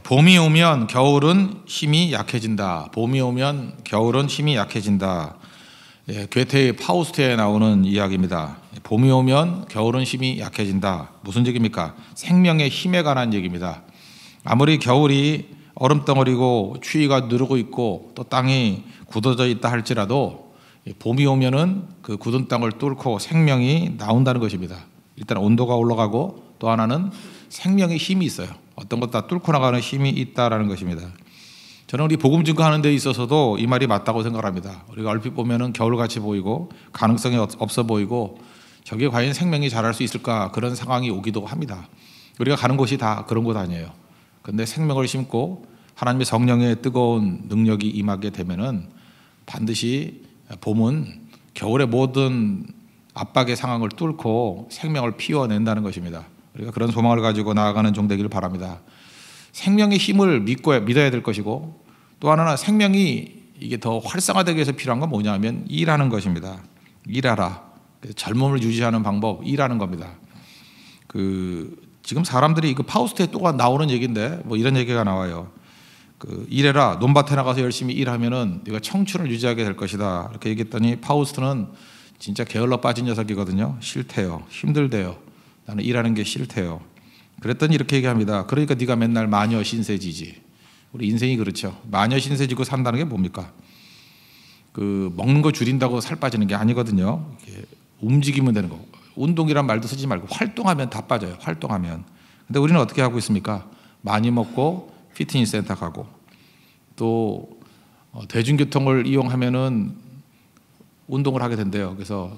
봄이 오면 겨울은 힘이 약해진다. 봄이 오면 겨울은 힘이 약해진다. 괴테의 파우스트에 나오는 이야기입니다. 봄이 오면 겨울은 힘이 약해진다. 무슨 얘기입니까? 생명의 힘에 관한 얘기입니다. 아무리 겨울이 얼음덩어리고 추위가 누르고 있고 또 땅이 굳어져 있다 할지라도 봄이 오면은 그 굳은 땅을 뚫고 생명이 나온다는 것입니다. 일단 온도가 올라가고 또 하나는 생명의 힘이 있어요. 어떤 것 다 뚫고 나가는 힘이 있다라는 것입니다. 저는 우리 복음 증거하는 데 있어서도 이 말이 맞다고 생각합니다. 우리가 얼핏 보면은 겨울같이 보이고 가능성이 없어 보이고 저게 과연 생명이 자랄 수 있을까 그런 상황이 오기도 합니다. 우리가 가는 곳이 다 그런 곳 아니에요. 그런데 생명을 심고 하나님의 성령의 뜨거운 능력이 임하게 되면은 반드시 봄은 겨울의 모든 압박의 상황을 뚫고 생명을 피워낸다는 것입니다. 우리가 그런 소망을 가지고 나아가는 종 되기를 바랍니다. 생명의 힘을 믿어야 될 것이고 또 하나는 생명이 이게 더 활성화되기 위해서 필요한 건 뭐냐면 일하는 것입니다. 일하라. 젊음을 유지하는 방법, 일하는 겁니다. 지금 사람들이 파우스트에 또 나오는 얘기인데 뭐 이런 얘기가 나와요. 일해라. 논밭에 나가서 열심히 일하면은 네가 청춘을 유지하게 될 것이다. 이렇게 얘기했더니 파우스트는 진짜 게을러 빠진 녀석이거든요. 싫대요. 힘들대요. 나는 일하는 게 싫대요. 그랬더니 이렇게 얘기합니다. 그러니까 네가 맨날 마녀 신세지지. 우리 인생이 그렇죠. 마녀 신세지고 산다는 게 뭡니까? 먹는 거 줄인다고 살 빠지는 게 아니거든요. 움직이면 되는 거. 운동이란 말도 쓰지 말고 활동하면 다 빠져요. 활동하면. 근데 우리는 어떻게 하고 있습니까? 많이 먹고 피트니스 센터 가고 또 대중교통을 이용하면은 운동을 하게 된대요. 그래서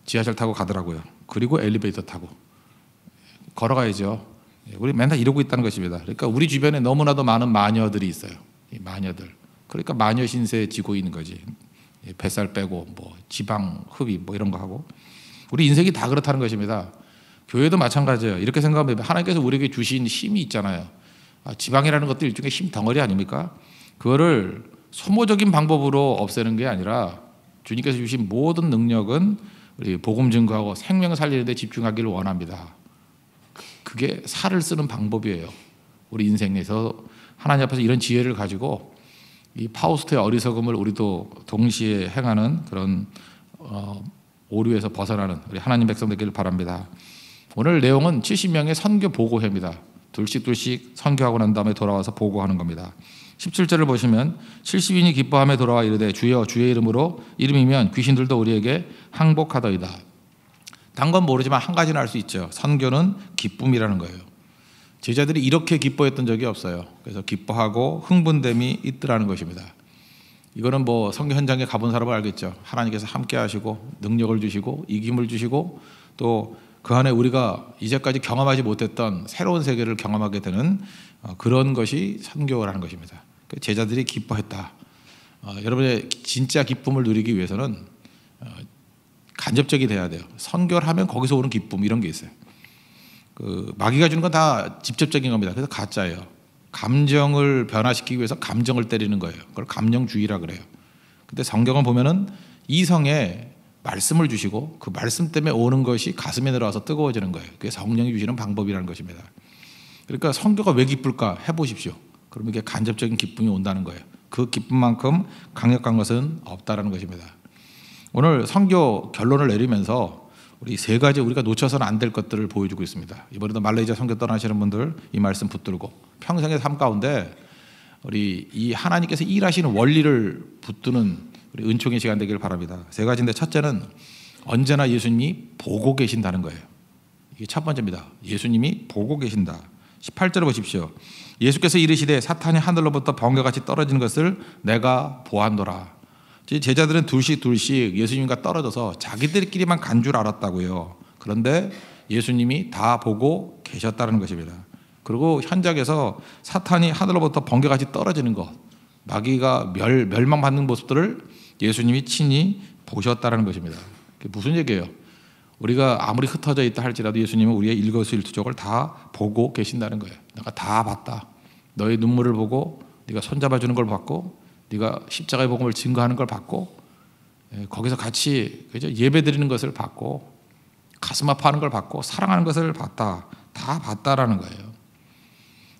지하철 타고 가더라고요. 그리고 엘리베이터 타고 걸어가야죠. 우리 맨날 이러고 있다는 것입니다. 그러니까 우리 주변에 너무나도 많은 마녀들이 있어요. 이 마녀들. 그러니까 마녀 신세에 지고 있는 거지. 뱃살 빼고 뭐 지방 흡입 뭐 이런 거 하고 우리 인생이 다 그렇다는 것입니다. 교회도 마찬가지예요. 이렇게 생각하면 하나님께서 우리에게 주신 힘이 있잖아요. 지방이라는 것도 일종의 힘 덩어리 아닙니까? 그거를 소모적인 방법으로 없애는 게 아니라 주님께서 주신 모든 능력은 우리 복음 증거하고 생명 살리는 데 집중하기를 원합니다. 그게 살을 쓰는 방법이에요. 우리 인생에서 하나님 앞에서 이런 지혜를 가지고 이 파우스트의 어리석음을 우리도 동시에 행하는 그런 오류에서 벗어나는 우리 하나님 백성 되기를 바랍니다. 오늘 내용은 70명의 선교 보고회입니다. 둘씩 선교하고 난 다음에 돌아와서 보고하는 겁니다. 17절을 보시면 70인이 기뻐하며 돌아와 이르되 주여 주의 이름으로 이름이면 귀신들도 우리에게 항복하더이다. 단 건 모르지만 한 가지는 알 수 있죠. 선교는 기쁨이라는 거예요. 제자들이 이렇게 기뻐했던 적이 없어요. 그래서 기뻐하고 흥분됨이 있더라는 것입니다. 이거는 뭐 선교 현장에 가본 사람은 알겠죠. 하나님께서 함께 하시고 능력을 주시고 이김을 주시고 또 그 안에 우리가 이제까지 경험하지 못했던 새로운 세계를 경험하게 되는 그런 것이 선교라는 것입니다. 제자들이 기뻐했다. 여러분의 진짜 기쁨을 누리기 위해서는 간접적이 돼야 돼요. 선교를 하면 거기서 오는 기쁨 이런 게 있어요. 마귀가 주는 건 다 직접적인 겁니다. 그래서 가짜예요. 감정을 변화시키기 위해서 감정을 때리는 거예요. 그걸 감정주의라 그래요. 근데 성경을 보면은 이성에 말씀을 주시고 그 말씀 때문에 오는 것이 가슴에 들어와서 뜨거워지는 거예요. 그게 성령이 주시는 방법이라는 것입니다. 그러니까 선교가 왜 기쁠까 해보십시오. 그러면 이게 간접적인 기쁨이 온다는 거예요. 그 기쁨만큼 강력한 것은 없다라는 것입니다. 오늘 선교 결론을 내리면서 우리 세 가지 우리가 놓쳐서는 안 될 것들을 보여주고 있습니다. 이번에도 말레이시아 선교 떠나시는 분들 이 말씀 붙들고 평생의 삶 가운데 우리 이 하나님께서 일하시는 원리를 붙드는 우리 은총의 시간 되기를 바랍니다. 세 가지인데 첫째는 언제나 예수님이 보고 계신다는 거예요. 이게 첫 번째입니다. 예수님이 보고 계신다. 18절을 보십시오. 예수께서 이르시되 사탄이 하늘로부터 번개같이 떨어지는 것을 내가 보았노라. 제자들은 둘씩 예수님과 떨어져서 자기들끼리만 간 줄 알았다고요. 그런데 예수님이 다 보고 계셨다는 것입니다. 그리고 현장에서 사탄이 하늘로부터 번개같이 떨어지는 것, 마귀가 멸망받는 모습들을 예수님이 친히 보셨다는 것입니다. 그게 무슨 얘기예요? 우리가 아무리 흩어져 있다 할지라도 예수님은 우리의 일거수일투족을 다 보고 계신다는 거예요. 내가 다 봤다. 너의 눈물을 보고 네가 손잡아주는 걸 봤고 네가 십자가의 복음을 증거하는 걸 봤고 거기서 같이 예배드리는 것을 봤고 가슴 아파하는 걸 봤고 사랑하는 것을 봤다. 다 봤다라는 거예요.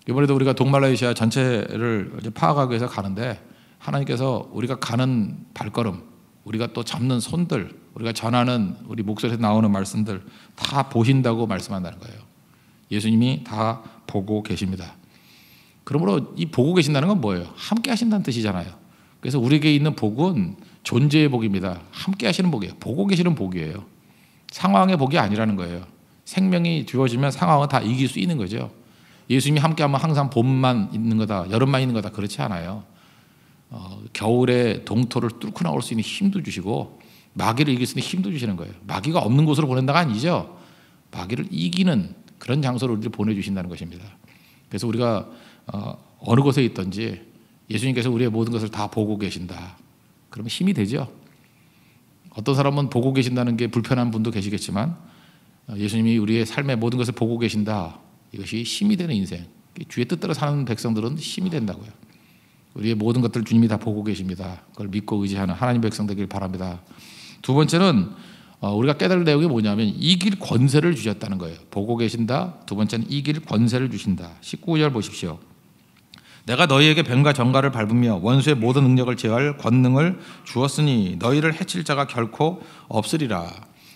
이번에도 우리가 동말레이시아 전체를 이제 파악하기 위해서 가는데 하나님께서 우리가 가는 발걸음, 우리가 또 잡는 손들, 우리가 전하는 우리 목소리에서 나오는 말씀들 다 보신다고 말씀한다는 거예요. 예수님이 다 보고 계십니다. 그러므로 이 보고 계신다는 건 뭐예요? 함께 하신다는 뜻이잖아요. 그래서 우리에게 있는 복은 존재의 복입니다. 함께 하시는 복이에요. 보고 계시는 복이에요. 상황의 복이 아니라는 거예요. 생명이 주어지면 상황은 다 이길 수 있는 거죠. 예수님이 함께하면 항상 봄만 있는 거다, 여름만 있는 거다, 그렇지 않아요. 겨울에 동토를 뚫고 나올 수 있는 힘도 주시고 마귀를 이길 수 있는 힘도 주시는 거예요. 마귀가 없는 곳으로 보낸다가 아니죠. 마귀를 이기는 그런 장소로 우리를 보내주신다는 것입니다. 그래서 우리가 어느 곳에 있든지 예수님께서 우리의 모든 것을 다 보고 계신다. 그러면 힘이 되죠. 어떤 사람은 보고 계신다는 게 불편한 분도 계시겠지만 예수님이 우리의 삶의 모든 것을 보고 계신다. 이것이 힘이 되는 인생. 주의 뜻대로 사는 백성들은 힘이 된다고요. 우리의 모든 것들 주님이 다 보고 계십니다. 그걸 믿고 의지하는 하나님 백성 되길 바랍니다. 두 번째는 우리가 깨달을 내용이 뭐냐면 이길 권세를 주셨다는 거예요. 보고 계신다. 두 번째는 이길 권세를 주신다. 19절 보십시오. 내가 너희에게 뱀과 정갈을 밟으며 원수의 모든 능력을 제어할 권능을 주었으니 너희를 해칠 자가 결코 없으리라.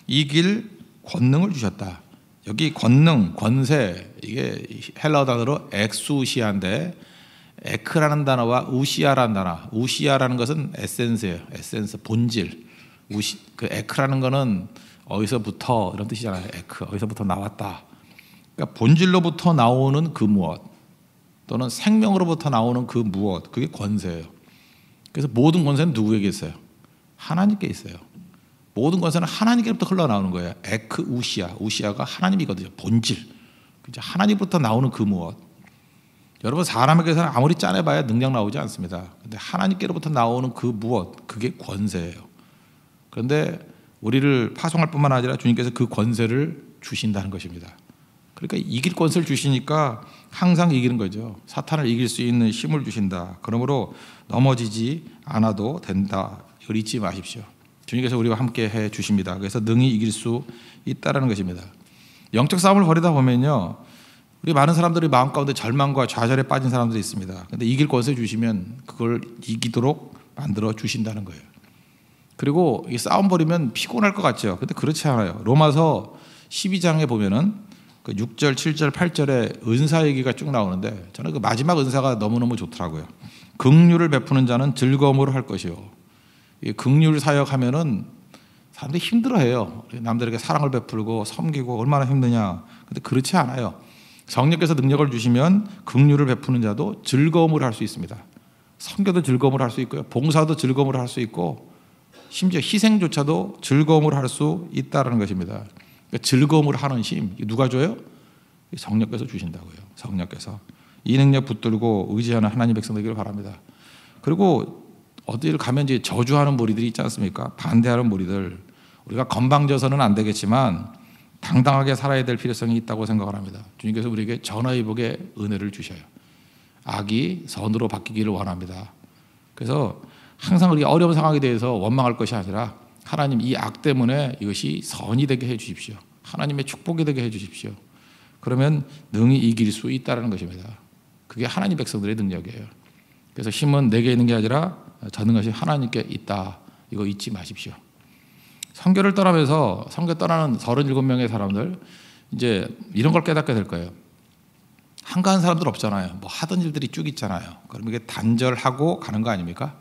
이길 권능을 주셨다. 여기 권능, 권세, 이게 헬라어 단어로 엑수시아인데 에크라는 단어와 우시아라는 단어, 우시아라는 것은 에센스예요. 에센스, 본질. 그 에크라는 거는 어디서부터 이런 뜻이잖아요. 에크, 어디서부터 나왔다. 그러니까 본질로부터 나오는 그 무엇, 또는 생명으로부터 나오는 그 무엇, 그게 권세예요. 그래서 모든 권세는 누구에게 있어요? 하나님께 있어요. 모든 권세는 하나님께로부터 흘러나오는 거예요. 에크 우시아, 우시아가 하나님이거든요. 본질. 하나님부터 나오는 그 무엇. 여러분 사람에게서는 아무리 짜내봐야 능력 나오지 않습니다. 근데 하나님께로부터 나오는 그 무엇, 그게 권세예요. 그런데 우리를 파송할 뿐만 아니라 주님께서 그 권세를 주신다는 것입니다. 그러니까 이길 권세를 주시니까 항상 이기는 거죠. 사탄을 이길 수 있는 힘을 주신다. 그러므로 넘어지지 않아도 된다. 이걸 잊지 마십시오. 주님께서 우리와 함께 해 주십니다. 그래서 능히 이길 수 있다는 것입니다. 영적 싸움을 벌이다 보면요, 우리 많은 사람들이 마음 가운데 절망과 좌절에 빠진 사람들이 있습니다. 그런데 이길 권세 주시면 그걸 이기도록 만들어 주신다는 거예요. 그리고 이 싸움 벌이면 피곤할 것 같죠. 근데 그렇지 않아요. 로마서 12장에 보면은 그 6절, 7절, 8절에 은사 얘기가 쭉 나오는데 저는 그 마지막 은사가 너무너무 좋더라고요. 긍휼을 베푸는 자는 즐거움으로 할 것이요. 이 긍휼 사역하면은 사람들이 힘들어해요. 남들에게 사랑을 베풀고 섬기고 얼마나 힘드냐. 근데 그렇지 않아요. 성령께서 능력을 주시면 긍휼을 베푸는 자도 즐거움으로 할 수 있습니다. 섬겨도 즐거움으로 할 수 있고요. 봉사도 즐거움으로 할 수 있고 심지어 희생조차도 즐거움으로 할 수 있다는 것입니다. 그러니까 즐거움으로 하는 힘, 누가 줘요? 성령께서 주신다고요. 성령께서. 이 능력 붙들고 의지하는 하나님 백성 되기를 바랍니다. 그리고 어디를 가면 이제 저주하는 무리들이 있지 않습니까? 반대하는 무리들. 우리가 건방져서는 안 되겠지만 당당하게 살아야 될 필요성이 있다고 생각을 합니다. 주님께서 우리에게 전화위복의 은혜를 주셔요. 악이 선으로 바뀌기를 원합니다. 그래서 항상 우리가 어려운 상황에 대해서 원망할 것이 아니라 하나님 이 악 때문에 이것이 선이 되게 해 주십시오. 하나님의 축복이 되게 해 주십시오. 그러면 능히 이길 수 있다는 것입니다. 그게 하나님 백성들의 능력이에요. 그래서 힘은 내게 있는 게 아니라 저는 것이 하나님께 있다. 이거 잊지 마십시오. 선교를 떠나면서 선교 떠나는 37명의 사람들 이제 이런 걸 깨닫게 될 거예요. 한가한 사람들 없잖아요. 뭐 하던 일들이 쭉 있잖아요. 그럼 이게 단절하고 가는 거 아닙니까?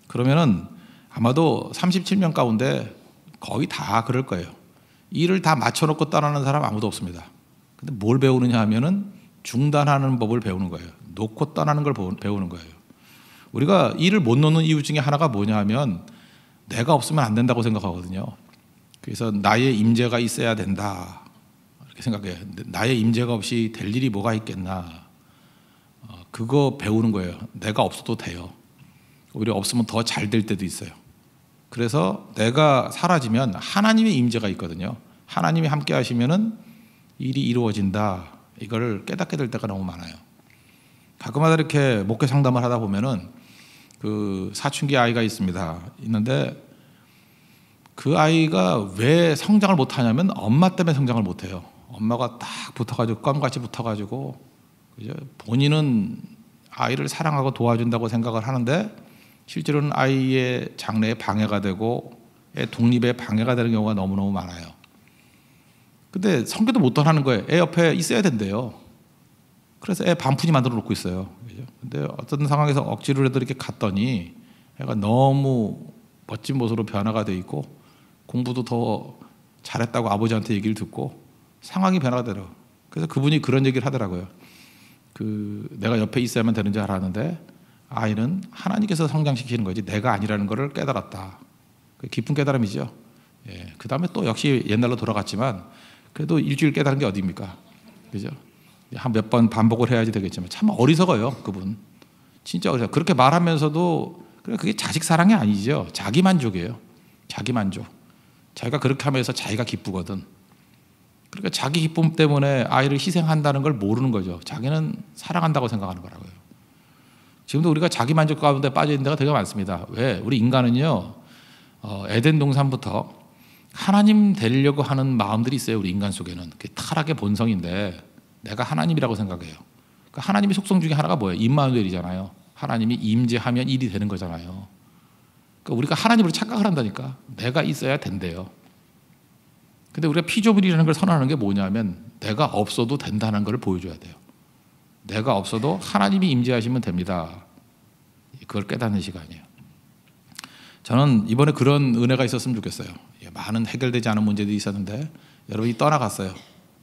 그러면은 아마도 37명 가운데 거의 다 그럴 거예요. 일을 다 맞춰놓고 떠나는 사람 아무도 없습니다. 근데 뭘 배우느냐 하면은 중단하는 법을 배우는 거예요. 놓고 떠나는 걸 배우는 거예요. 우리가 일을 못 놓는 이유 중에 하나가 뭐냐 하면 내가 없으면 안 된다고 생각하거든요. 그래서 나의 임재가 있어야 된다. 이렇게 생각해요. 나의 임재가 없이 될 일이 뭐가 있겠나. 그거 배우는 거예요. 내가 없어도 돼요. 오히려 없으면 더 잘 될 때도 있어요. 그래서 내가 사라지면 하나님의 임재가 있거든요. 하나님이 함께 하시면은 일이 이루어진다. 이걸 깨닫게 될 때가 너무 많아요. 가끔마다 이렇게 목회 상담을 하다 보면은 그 사춘기 아이가 있는데 그 아이가 왜 성장을 못하냐면 엄마 때문에 성장을 못해요. 엄마가 딱 붙어가지고 껌같이 붙어가지고 그죠? 본인은 아이를 사랑하고 도와준다고 생각을 하는데 실제로는 아이의 장래에 방해가 되고 애 독립에 방해가 되는 경우가 너무너무 많아요. 근데 성교도 못 떠나는 거예요. 애 옆에 있어야 된대요. 그래서 애 반푼이 만들어 놓고 있어요. 그죠? 근데 어떤 상황에서 억지로라도 이렇게 갔더니 애가 너무 멋진 모습으로 변화가 돼 있고 공부도 더 잘했다고 아버지한테 얘기를 듣고 상황이 변화가 되더라고요. 그래서 그분이 그런 얘기를 하더라고요. 내가 옆에 있어야만 되는 줄 알았는데 아이는 하나님께서 성장시키는 거지 내가 아니라는 것을 깨달았다. 깊은 깨달음이죠. 예, 그 다음에 또 역시 옛날로 돌아갔지만 그래도 일주일 깨달은 게 어디입니까? 그죠? 한 몇 번 반복을 해야지 되겠지만 참 어리석어요, 그분. 진짜 어리석어. 그렇게 말하면서도 그게 자식 사랑이 아니죠. 자기 만족이에요. 자기 만족. 자기가 그렇게 하면서 자기가 기쁘거든. 그러니까 자기 기쁨 때문에 아이를 희생한다는 걸 모르는 거죠. 자기는 사랑한다고 생각하는 거라고요. 지금도 우리가 자기 만족 가운데 빠져 있는 데가 되게 많습니다. 왜? 우리 인간은요, 에덴 동산부터 하나님 되려고 하는 마음들이 있어요. 우리 인간 속에는. 그게 타락의 본성인데 내가 하나님이라고 생각해요. 그러니까 하나님의 속성 중에 하나가 뭐예요? 임마누엘이잖아요. 하나님이 임재하면 일이 되는 거잖아요. 그러니까 우리가 하나님으로 착각을 한다니까. 내가 있어야 된대요. 근데 우리가 피조물이라는 걸 선언하는 게 뭐냐면 내가 없어도 된다는 걸 보여줘야 돼요. 내가 없어도 하나님이 임재하시면 됩니다. 그걸 깨닫는 시간이에요. 저는 이번에 그런 은혜가 있었으면 좋겠어요. 많은 해결되지 않은 문제들이 있었는데 여러분이 떠나갔어요.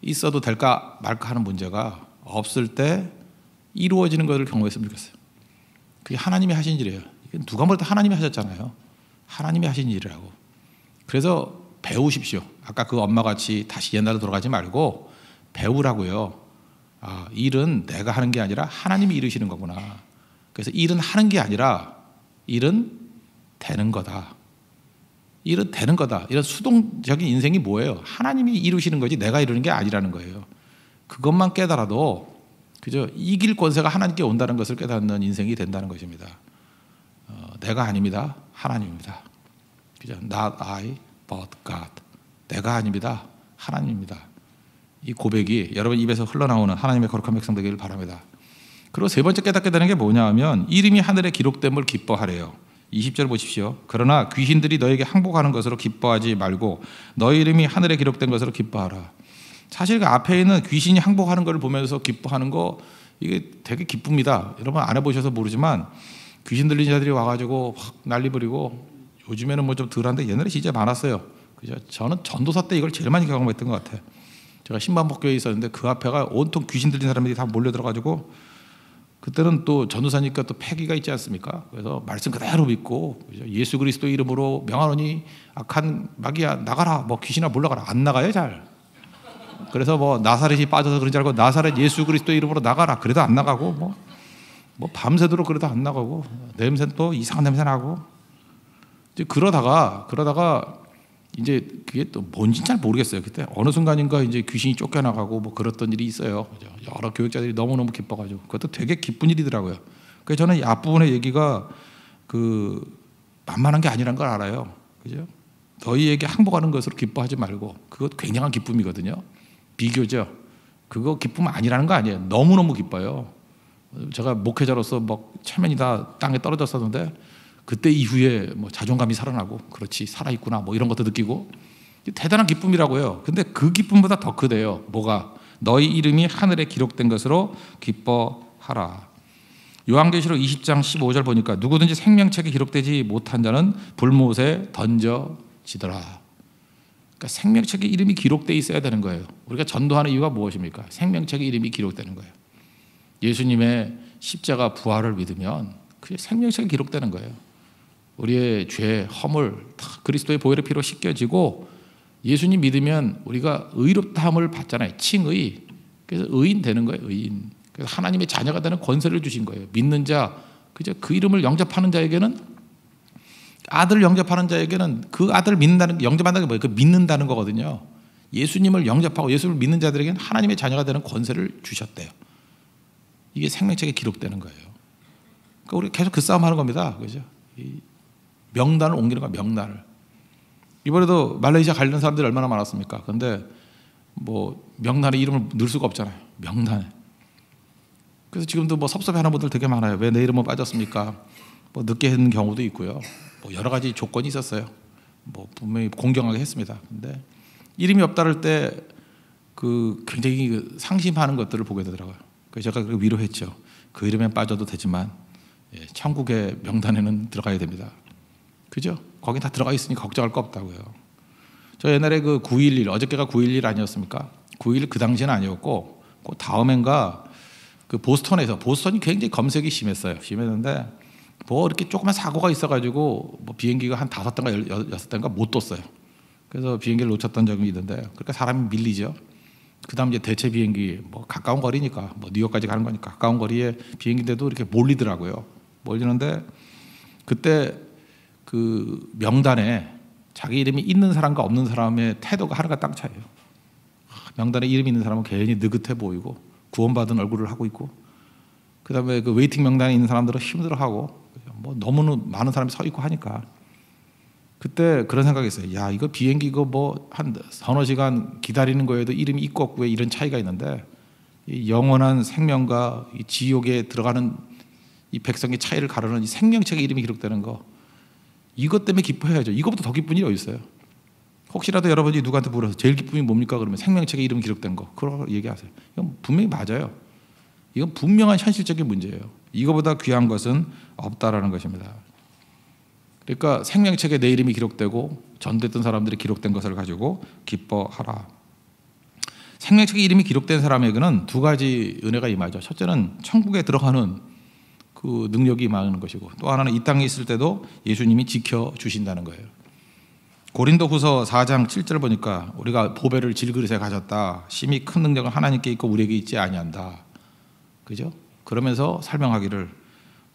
있어도 될까 말까 하는 문제가 없을 때 이루어지는 것을 경험했으면 좋겠어요. 그게 하나님이 하신 일이에요. 누가 볼 때 하나님이 하셨잖아요. 하나님이 하신 일이라고. 그래서 배우십시오. 아까 그 엄마같이 다시 옛날로 돌아가지 말고 배우라고요. 일은 내가 하는 게 아니라 하나님이 이루시는 거구나. 그래서 일은 하는 게 아니라 일은 되는 거다. 일은 되는 거다. 이런 수동적인 인생이 뭐예요? 하나님이 이루시는 거지 내가 이루는 게 아니라는 거예요. 그것만 깨달아도 그저 이길 권세가 하나님께 온다는 것을 깨닫는 인생이 된다는 것입니다. 내가 아닙니다. 하나님입니다. 그죠? Not I, but God. 내가 아닙니다. 하나님입니다. 이 고백이 여러분 입에서 흘러나오는 하나님의 거룩한 백성 되기를 바랍니다. 그리고 세 번째 깨닫게 되는 게 뭐냐 하면 이름이 하늘에 기록됨을 기뻐하래요. 20절 보십시오. 그러나 귀신들이 너에게 항복하는 것으로 기뻐하지 말고 너희 이름이 하늘에 기록된 것으로 기뻐하라. 사실 그 앞에 있는 귀신이 항복하는 것을 보면서 기뻐하는 거 이게 되게 기쁩니다. 여러분 안 해보셔서 모르지만 귀신 들린 자들이 와가지고 확 난리 부리고 요즘에는 뭐 좀 덜한데 옛날에 진짜 많았어요. 그죠? 저는 전도사 때 이걸 제일 많이 경험했던 것 같아요. 제가 신반복교회에 있었는데 그 앞에가 온통 귀신 들린 사람들이 다 몰려들어가지고 그때는 또 전도사니까 또 패기가 있지 않습니까? 그래서 말씀 그대로 믿고 그죠? 예수 그리스도 이름으로 명하노니 악한 마귀야 나가라. 뭐 귀신아 몰라가라. 안 나가요 잘. 그래서 뭐 나사렛이 빠져서 그런 줄 알고 나사렛 예수 그리스도 이름으로 나가라. 그래도 안 나가고 뭐 밤새도록 그래도 안 나가고 냄새는 또 이상한 냄새 나고 이제 그러다가 이제 그게 또 뭔지 잘 모르겠어요. 그때 어느 순간인가 이제 귀신이 쫓겨나가고 뭐 그랬던 일이 있어요. 여러 교육자들이 너무너무 기뻐가지고 그것도 되게 기쁜 일이더라고요. 그래서 저는 이 앞부분의 얘기가 만만한 게 아니란 걸 알아요. 그죠? 너희에게 항복하는 것으로 기뻐하지 말고 그것 굉장한 기쁨이거든요. 비교죠. 그거 기쁨 아니라는 거 아니에요. 너무너무 기뻐요. 제가 목회자로서 막 체면이 다 땅에 떨어졌었는데 그때 이후에 뭐 자존감이 살아나고 그렇지 살아있구나 뭐 이런 것도 느끼고 대단한 기쁨이라고요. 근데 그 기쁨보다 더 크대요. 뭐가? 너희 이름이 하늘에 기록된 것으로 기뻐하라. 요한계시록 20장 15절 보니까 누구든지 생명책에 기록되지 못한 자는 불못에 던져지더라. 그러니까 생명책에 이름이 기록되어 있어야 되는 거예요. 우리가 전도하는 이유가 무엇입니까? 생명책에 이름이 기록되는 거예요. 예수님의 십자가 부활을 믿으면 그게 생명책에 기록되는 거예요. 우리의 죄, 허물 다 그리스도의 보혈의 피로 씻겨지고 예수님 믿으면 우리가 의롭다함을 받잖아요. 칭의. 그래서 의인 되는 거예요. 의인. 그래서 하나님의 자녀가 되는 권세를 주신 거예요. 믿는 자, 그죠? 그 이름을 영접하는 자에게는 아들을 영접하는 자에게는 그 아들을 믿는다는 영접한다는 게 뭐예요? 그 믿는다는 거거든요. 예수님을 영접하고 예수를 믿는 자들에게는 하나님의 자녀가 되는 권세를 주셨대요. 이게 생명책에 기록되는 거예요. 그러니까 우리 계속 그 싸움하는 겁니다. 그죠? 이 명단을 옮기는 거야. 명단을. 이번에도 말레이시아 가려는 사람들이 얼마나 많았습니까? 그런데 뭐 명단에 이름을 넣을 수가 없잖아요. 명단에. 그래서 지금도 뭐 섭섭해하는 분들 되게 많아요. 왜 내 이름은 빠졌습니까? 뭐 늦게 했는 경우도 있고요. 뭐 여러 가지 조건이 있었어요. 뭐 분명히 공정하게 했습니다. 근데 이름이 없다를 때 그 굉장히 상심하는 것들을 보게 되더라고요. 그래서 제가 그 위로했죠. 그 이름에 빠져도 되지만 천국의 명단에는 들어가야 됩니다. 그죠? 거기 다 들어가 있으니 걱정할 거 없다고요. 저 옛날에 그 9.11 어저께가 9.11 아니었습니까? 9.11 그 당시는 아니었고 그 다음엔가 그 보스턴이 굉장히 검색이 심했는데 뭐 이렇게 조그만 사고가 있어가지고 뭐 비행기가 한 5대인가 6대인가 못 떴어요. 그래서 비행기를 놓쳤던 적이 있는데 그러니까 사람이 밀리죠. 그다음 이제 대체 비행기 뭐 가까운 거리니까 뭐 뉴욕까지 가는 거니까 가까운 거리에 비행기인데도 이렇게 몰리더라고요. 몰리는데 그때 그 명단에 자기 이름이 있는 사람과 없는 사람의 태도가 하늘과 땅 차이예요. 명단에 이름이 있는 사람은 괜히 느긋해 보이고 구원받은 얼굴을 하고 있고, 그다음에 그 웨이팅 명단에 있는 사람들은 힘들어하고 뭐 너무 많은 사람이 서 있고 하니까 그때 그런 생각이 있어요. 야, 이거 비행기 이거 뭐 한 서너 시간 기다리는 거에도 이름이 있고 없고에 이런 차이가 있는데 이 영원한 생명과 이 지옥에 들어가는 이 백성의 차이를 가르는 이 생명책에 이름이 기록되는 거, 이것 때문에 기뻐해야죠. 이거보다 더 기쁜 일이 어디 있어요? 혹시라도 여러분이 누구한테 물어서 제일 기쁨이 뭡니까? 그러면 생명책에 이름 기록된 거, 그거 얘기하세요. 이건 분명히 맞아요. 이건 분명한 현실적인 문제예요. 이거보다 귀한 것은 없다라는 것입니다. 그러니까 생명책에 내 이름이 기록되고 전됐던 사람들이 기록된 것을 가지고 기뻐하라. 생명책에 이름이 기록된 사람에게는 두 가지 은혜가 임하죠. 첫째는 천국에 들어가는 그 능력이 임하는 것이고, 또 하나는 이 땅에 있을 때도 예수님이 지켜주신다는 거예요. 고린도후서 4장 7절 보니까 우리가 보배를 질그릇에 가졌다. 심히 큰 능력은 하나님께 있고 우리에게 있지 아니한다. 그죠? 그러면서 설명하기를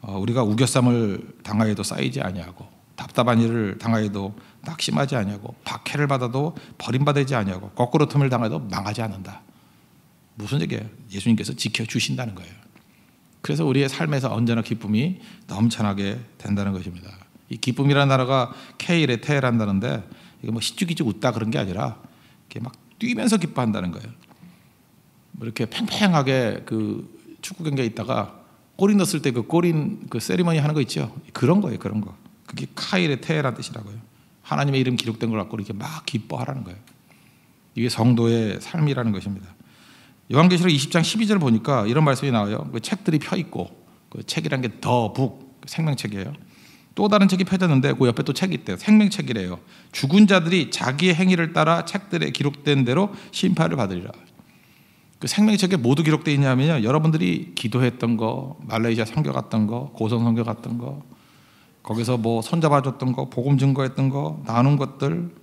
우리가 우겨쌈을 당하여도 쌓이지 아니하고 답답한 일을 당하여도 낙심하지 아니하고 박해를 받아도 버림받지 아니하고 거꾸로 틈을 당해도 망하지 않는다. 무슨 얘기예요? 예수님께서 지켜주신다는 거예요. 그래서 우리의 삶에서 언제나 기쁨이 넘쳐나게 된다는 것입니다. 이 기쁨이라는 단어가 케일에 테란다는데 이게 뭐 시죽이죽 웃다 그런 게 아니라 이렇게 막 뛰면서 기뻐한다는 거예요. 뭐 이렇게 팽팽하게 그 축구 경기에 있다가 골인 넣었을 때 그 골인 그 세리머니 하는 거 있죠. 그런 거예요, 그런 거. 그게 카일의 테란 뜻이라고요. 하나님의 이름 기록된 걸 갖고 이렇게 막 기뻐하라는 거예요. 이게 성도의 삶이라는 것입니다. 요한계시록 20장 12절 보니까 이런 말씀이 나와요. 그 책들이 펴 있고 그 책이란 게 더 북 생명책이에요. 또 다른 책이 펴졌는데 그 옆에 또 책이 있대요. 생명책이래요. 죽은 자들이 자기의 행위를 따라 책들에 기록된 대로 심판을 받으리라. 그 생명책에 모두 기록되어 있냐면요, 여러분들이 기도했던 거, 말레이시아 선교 갔던 거, 고성 선교 갔던 거, 거기서 뭐 손잡아줬던 거, 복음 증거했던 거, 나눈 것들,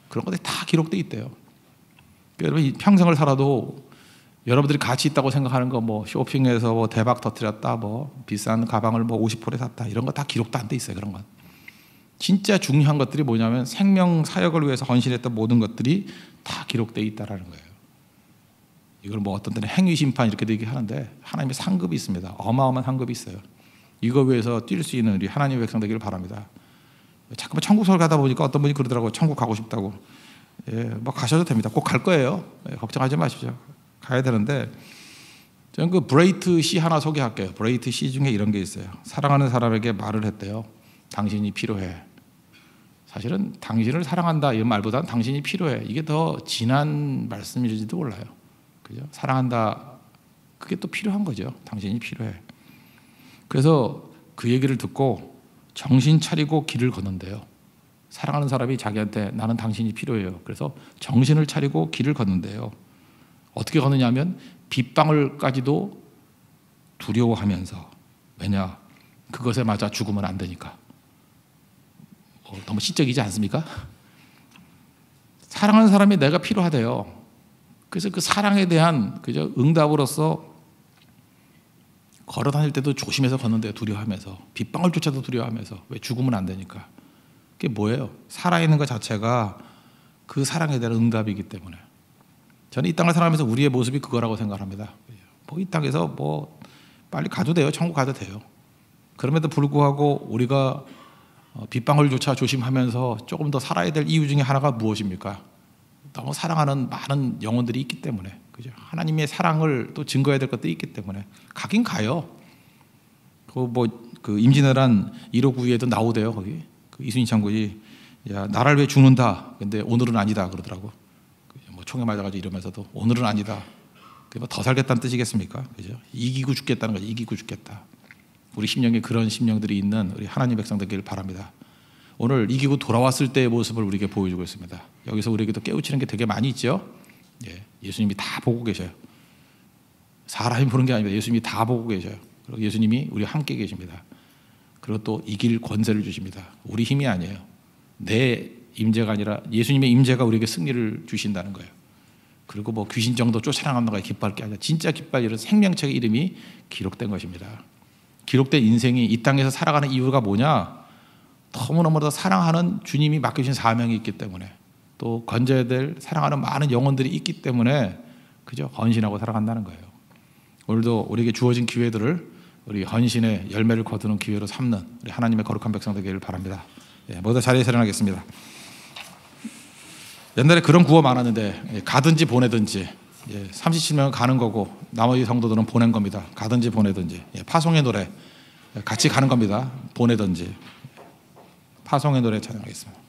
그런 것들이 다 기록되어 있대요. 여러분 평생을 살아도 여러분들이 가치 있다고 생각하는 거, 뭐 쇼핑해서 뭐 대박 터뜨렸다, 뭐 비싼 가방을 뭐 50%에 샀다, 이런 거 다 기록도 안 돼 있어요. 그런 건 진짜 중요한 것들이 뭐냐면 생명 사역을 위해서 헌신했던 모든 것들이 다 기록되어 있다라는 거예요. 이걸 뭐 어떤 때는 행위 심판 이렇게 얘기하는데 하나님의 상급이 있습니다. 어마어마한 상급이 있어요. 이거 위해서 뛸 수 있는 우리 하나님의 백성 되기를 바랍니다. 자꾸만 천국 서울 가다 보니까 어떤 분이 그러더라고요. 천국 가고 싶다고. 예, 뭐 가셔도 됩니다. 꼭 갈 거예요. 예, 걱정하지 마십시오. 가야 되는데 저는 그 브레이트 시 하나 소개할게요. 브레이트 시 중에 이런 게 있어요. 사랑하는 사람에게 말을 했대요. 당신이 필요해. 사실은 당신을 사랑한다 이런 말보다는 당신이 필요해. 이게 더 진한 말씀일지도 몰라요. 그죠? 사랑한다. 그게 또 필요한 거죠. 당신이 필요해. 그래서 그 얘기를 듣고 정신 차리고 길을 걷는데요. 사랑하는 사람이 자기한테 나는 당신이 필요해요. 그래서 정신을 차리고 길을 걷는데요. 어떻게 걷느냐 하면 빗방울까지도 두려워하면서, 왜냐? 그것에 맞아 죽으면 안 되니까. 너무 시적이지 않습니까? 사랑하는 사람이 내가 필요하대요. 그래서 그 사랑에 대한 그저 응답으로서 걸어 다닐 때도 조심해서 걷는데요. 두려워하면서. 빗방울조차도 두려워하면서. 왜? 죽으면 안 되니까. 그게 뭐예요? 살아있는 것 자체가 그 사랑에 대한 응답이기 때문에. 저는 이 땅을 살아가면서 우리의 모습이 그거라고 생각합니다. 뭐 이 땅에서 뭐 빨리 가도 돼요. 천국 가도 돼요. 그럼에도 불구하고 우리가 빗방울조차 조심하면서 조금 더 살아야 될 이유 중에 하나가 무엇입니까? 너무 사랑하는 많은 영혼들이 있기 때문에. 그죠? 하나님의 사랑을 또 증거해야 될 것도 있기 때문에 가긴 가요. 그 임진왜란 1호 9위에도 나오대요. 거기 그 이순신 장군이 야 나라를 위해 죽는다. 근데 오늘은 아니다 그러더라고. 뭐 총에 맞아가지고 이러면서도 오늘은 아니다. 뭐 더 살겠다는 뜻이겠습니까? 그죠? 이기고 죽겠다는 거죠. 이기고 죽겠다. 우리 심령에 그런 심령들이 있는 우리 하나님 백성 되기를 바랍니다. 오늘 이기고 돌아왔을 때의 모습을 우리에게 보여주고 있습니다. 여기서 우리에게도 깨우치는 게 되게 많이 있죠. 예, 예수님이 다 보고 계셔요. 사람이 보는 게 아닙니다. 예수님이 다 보고 계셔요. 그리고 예수님이 우리와 함께 계십니다. 그리고 또 이길 권세를 주십니다. 우리 힘이 아니에요. 내 임재가 아니라 예수님의 임재가 우리에게 승리를 주신다는 거예요. 그리고 뭐 귀신 정도 쫓아나가는 거에 기뻐할 게 아니라 진짜 기뻐할 일은 생명책의 이름이 기록된 것입니다. 기록된 인생이 이 땅에서 살아가는 이유가 뭐냐? 너무너무 사랑하는 주님이 맡겨주신 사명이 있기 때문에 또 건져야 될 사랑하는 많은 영혼들이 있기 때문에 그저 헌신하고 살아간다는 거예요. 오늘도 우리에게 주어진 기회들을 우리 헌신의 열매를 거두는 기회로 삼는 우리 하나님의 거룩한 백성 되기를 바랍니다. 예, 모두 자리에 일어나겠습니다. 옛날에 그런 구호 많았는데 가든지 보내든지 37명 가는 거고 나머지 성도들은 보낸 겁니다. 가든지 보내든지 파송의 노래 같이 가는 겁니다. 보내든지 파송의 노래 찬양하겠습니다.